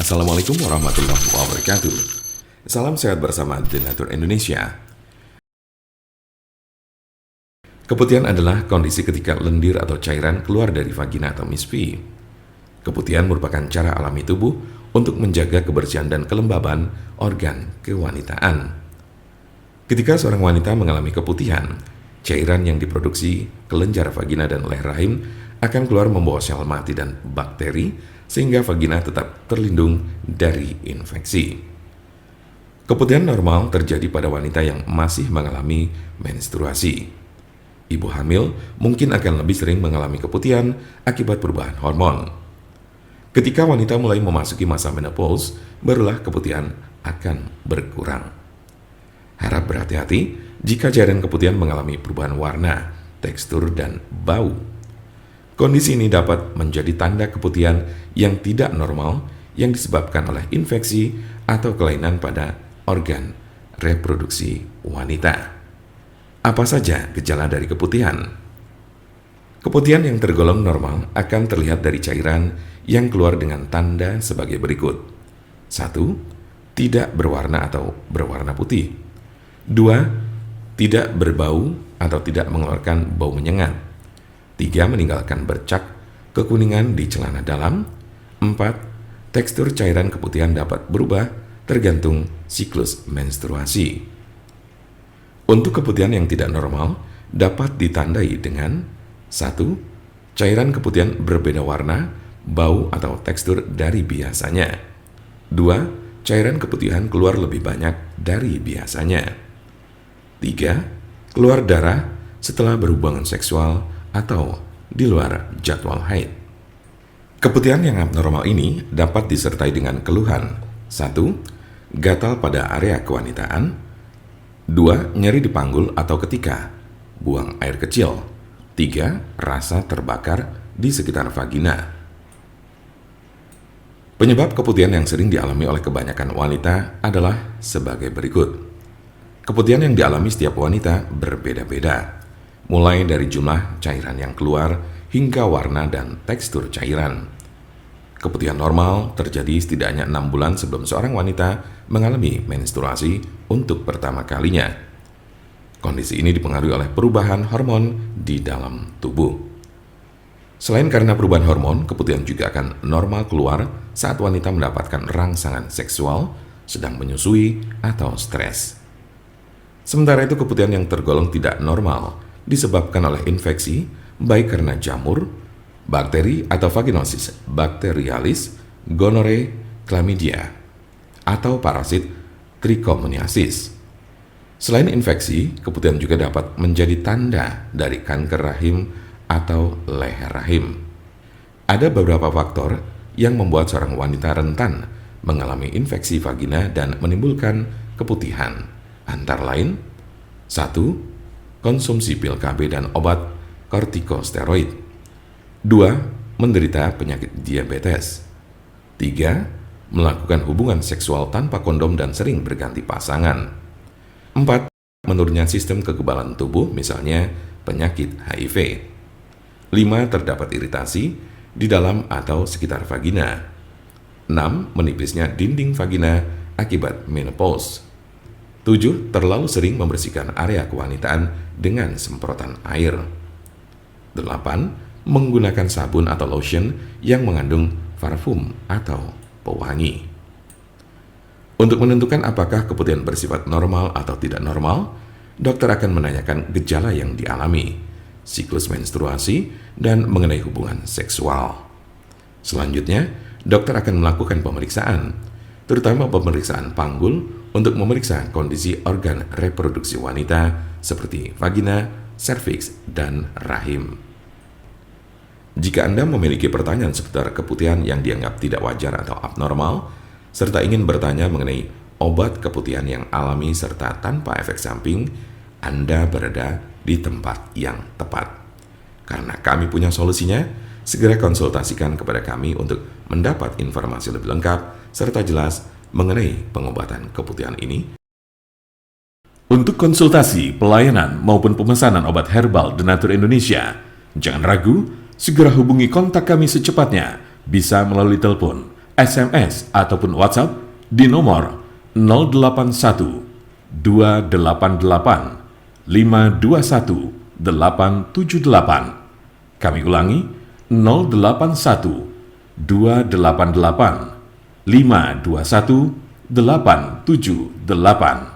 Assalamualaikum warahmatullahi wabarakatuh. Salam sehat bersama The Nature Indonesia. Keputihan adalah kondisi ketika lendir atau cairan keluar dari vagina atau misfi. Keputihan merupakan cara alami tubuh untuk menjaga kebersihan dan kelembaban organ kewanitaan. Ketika seorang wanita mengalami keputihan, cairan yang diproduksi kelenjar vagina dan leher rahim akan keluar membawa sel mati dan bakteri, sehingga vagina tetap terlindung dari infeksi. Keputihan normal terjadi pada wanita yang masih mengalami menstruasi. Ibu hamil mungkin akan lebih sering mengalami keputihan akibat perubahan hormon. Ketika wanita mulai memasuki masa menopause, barulah keputihan akan berkurang. Harap berhati-hati jika cairan keputihan mengalami perubahan warna, tekstur, dan bau. Kondisi ini dapat menjadi tanda keputihan yang tidak normal yang disebabkan oleh infeksi atau kelainan pada organ reproduksi wanita. Apa saja gejala dari keputihan? Keputihan yang tergolong normal akan terlihat dari cairan yang keluar dengan tanda sebagai berikut. 1. Tidak berwarna atau berwarna putih. 2. Tidak berbau atau tidak mengeluarkan bau menyengat. 3. Meninggalkan bercak kekuningan di celana dalam. 4. Tekstur cairan keputihan dapat berubah tergantung siklus menstruasi. Untuk keputihan yang tidak normal dapat ditandai dengan 1. Cairan keputihan berbeda warna, bau atau tekstur dari biasanya. 2. Cairan keputihan keluar lebih banyak dari biasanya. 3. Keluar darah setelah berhubungan seksual atau di luar jadwal haid. Keputihan yang abnormal ini dapat disertai dengan keluhan. 1. Gatal pada area kewanitaan. 2. Nyeri di panggul atau ketika buang air kecil. 3. Rasa terbakar di sekitar vagina. Penyebab keputihan yang sering dialami oleh kebanyakan wanita adalah sebagai berikut. Keputihan yang dialami setiap wanita berbeda-beda, mulai dari jumlah cairan yang keluar hingga warna dan tekstur cairan. Keputihan normal terjadi setidaknya 6 bulan sebelum seorang wanita mengalami menstruasi untuk pertama kalinya. Kondisi ini dipengaruhi oleh perubahan hormon di dalam tubuh. Selain karena perubahan hormon, keputihan juga akan normal keluar saat wanita mendapatkan rangsangan seksual, sedang menyusui, atau stres. Sementara itu, keputihan yang tergolong tidak normal disebabkan oleh infeksi, baik karena jamur, bakteri atau vaginosis bacterialis, gonore, chlamydia, atau parasit trichomoniasis. Selain infeksi, keputihan juga dapat menjadi tanda dari kanker rahim atau leher rahim. Ada beberapa faktor yang membuat seorang wanita rentan mengalami infeksi vagina dan menimbulkan keputihan, antara lain: 1. Konsumsi pil KB dan obat kortikosteroid. 2. Menderita penyakit diabetes. 3. Melakukan hubungan seksual tanpa kondom dan sering berganti pasangan. 4. Menurunnya sistem kekebalan tubuh, misalnya penyakit HIV. 5. Terdapat iritasi di dalam atau sekitar vagina. 6. Menipisnya dinding vagina akibat menopause. 7. Terlalu sering membersihkan area kewanitaan dengan semprotan air. 8. Menggunakan sabun atau lotion yang mengandung parfum atau pewangi. Untuk menentukan apakah keputihan bersifat normal atau tidak normal, dokter akan menanyakan gejala yang dialami, siklus menstruasi, dan mengenai hubungan seksual. Selanjutnya, dokter akan melakukan pemeriksaan, terutama pemeriksaan panggul untuk memeriksa kondisi organ reproduksi wanita seperti vagina, serviks, dan rahim. Jika Anda memiliki pertanyaan seputar keputihan yang dianggap tidak wajar atau abnormal, serta ingin bertanya mengenai obat keputihan yang alami serta tanpa efek samping, Anda berada di tempat yang tepat. Karena kami punya solusinya, segera konsultasikan kepada kami untuk mendapat informasi lebih lengkap serta jelas mengenai pengobatan keputihan ini. Untuk konsultasi, pelayanan, maupun pemesanan obat herbal The Nature Indonesia, jangan ragu, segera hubungi kontak kami secepatnya, bisa melalui telepon SMS ataupun WhatsApp di nomor 081 288 521 878. Kami ulangi 081 288 521 878.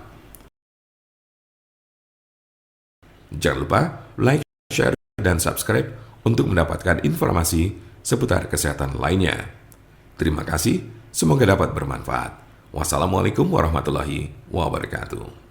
Jangan lupa like, share, dan subscribe untuk mendapatkan informasi seputar kesehatan lainnya. Terima kasih, semoga dapat bermanfaat. Wassalamualaikum warahmatullahi wabarakatuh.